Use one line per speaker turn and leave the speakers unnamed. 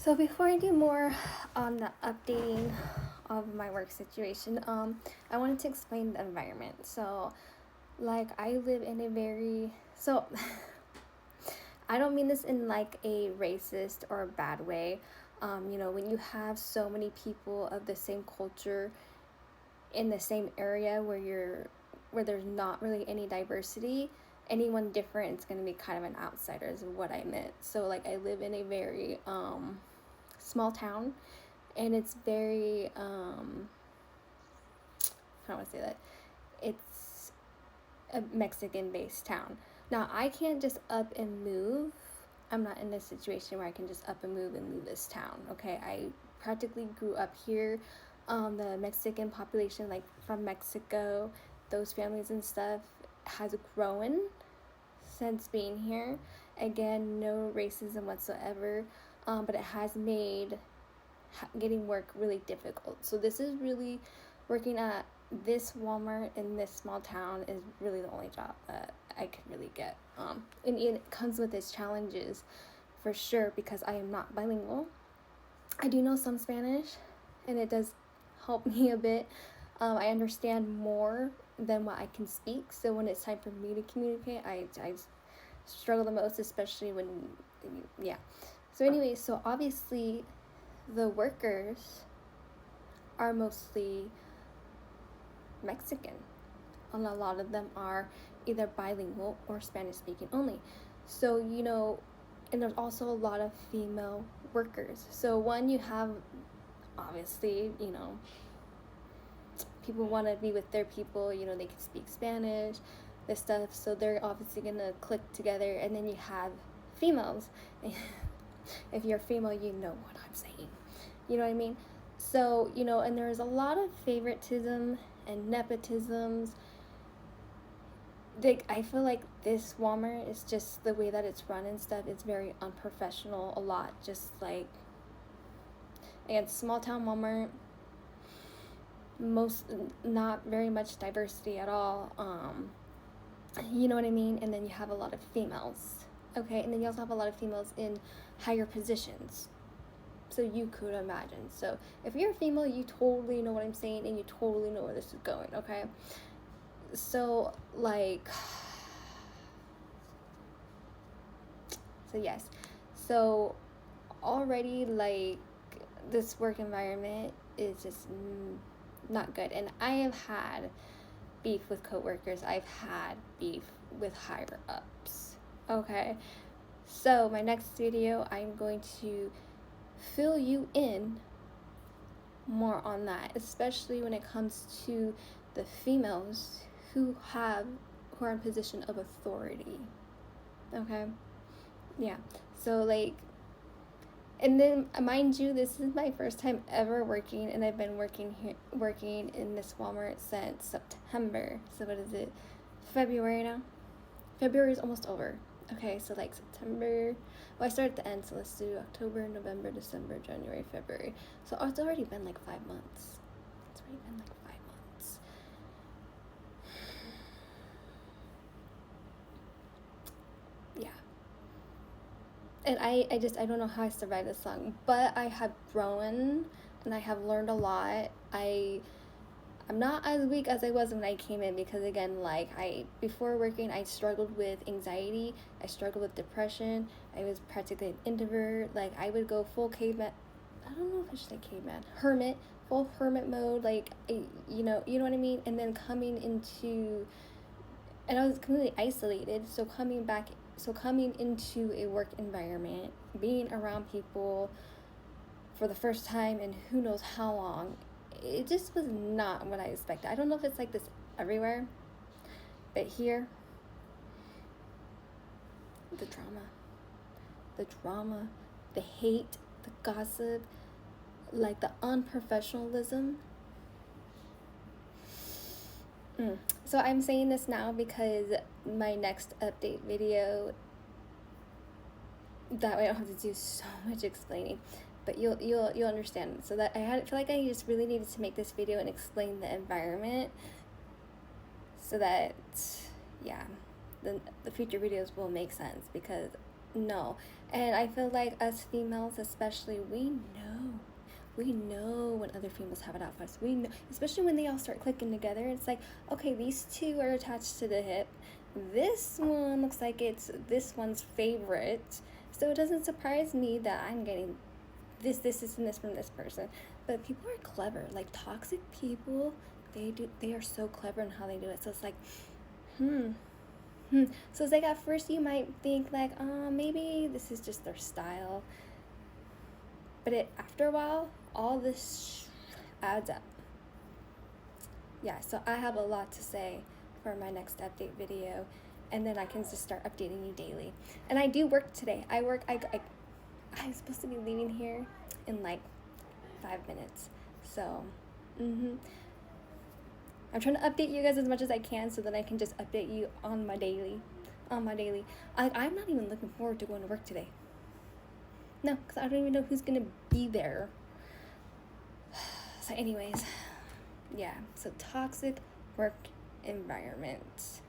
So before I do more on the updating of my work situation, I wanted to explain the environment. So, like, I live in a very I don't mean this in like a racist or a bad way. When you have so many people of the same culture in the same area where there's not really any diversity, anyone different is going to be kind of an outsider is what I meant. So like I live in a very small town, and it's very how do I want to say that, it's a Mexican based town. Now I can't just up and move. I'm not in a situation where I can just up and move this town. Okay, I practically grew up here. The Mexican population, like from Mexico, those families and stuff, has grown since being here. Again, no racism whatsoever, but it has made getting work really difficult. So this is really working at this Walmart in this small town is really the only job that I could really get. And it comes with its challenges for sure because I am not bilingual. I do know some Spanish, and it does help me a bit. I understand more than what I can speak. So when it's time for me to communicate, I struggle the most, especially when, yeah. So anyway, so obviously the workers are mostly Mexican, and a lot of them are either bilingual or Spanish speaking only. So, and there's also a lot of female workers. So one, you have obviously, people want to be with their people, they can speak Spanish, this stuff, so they're obviously gonna click together. And then you have females. If you're female, you know what I'm saying, you know what I mean? So, and there's a lot of favoritism and nepotisms. I feel like this Walmart is just the way that it's run and stuff. It's very unprofessional. A lot, just like, again, small town Walmart. Not very much diversity at all. You know what I mean? And then you have a lot of females. Okay, and then you also have a lot of females in higher positions. So you could imagine. So if you're a female, you totally know what I'm saying, and you totally know where this is going, okay? So, like, so yes. So already, like, this work environment is just not good. And I have had beef with coworkers. I've had beef with higher ups, okay? So my next video, I'm going to fill you in more on that, especially when it comes to the females who are in position of authority. Okay? Yeah. So like, and then mind you, this is my first time ever working, and I've been working in this Walmart since September. So what is it? February now? February is almost over. Okay, so like September, well, I started at the end, so let's do October, November, December, January, February. So it's already been like 5 months. It's already been like 5 months. Yeah. And I don't know how I survived this long, but I have grown and I have learned a lot. I'm not as weak as I was when I came in because, again, like, before working, I struggled with anxiety, I struggled with depression, I was practically an introvert. Like, I would go full caveman, I don't know if I should say caveman, full hermit mode, like, you know what I mean? And then and I was completely isolated, so coming into a work environment, being around people for the first time in who knows how long, it just was not what I expected. I don't know if it's like this everywhere, but here, the drama, the hate, the gossip, like the unprofessionalism. So I'm saying this now because my next update video, that way I don't have to do so much explaining, but you'll understand. So that I feel like I just really needed to make this video and explain the environment, so that, yeah, the future videos will make sense, because No. And I feel like us females, especially, we know when other females have it out for us. We know, especially when they all start clicking together. It's like, okay, these two are attached to the hip. This one looks like it's this one's favorite. So it doesn't surprise me that I'm getting this, and this from this person. But people are clever. Like toxic people, they are so clever in how they do it. So it's like, So it's like at first you might think like, maybe this is just their style. But after a while, all this adds up. Yeah, so I have a lot to say for my next update video, and then I can just start updating you daily. And I do work today. I'm supposed to be leaving here in like 5 minutes. So, I'm trying to update you guys as much as I can so that I can just update you on my daily. I'm not even looking forward to going to work today. No, because I don't even know who's going to be there. So anyways, yeah, so toxic work environment.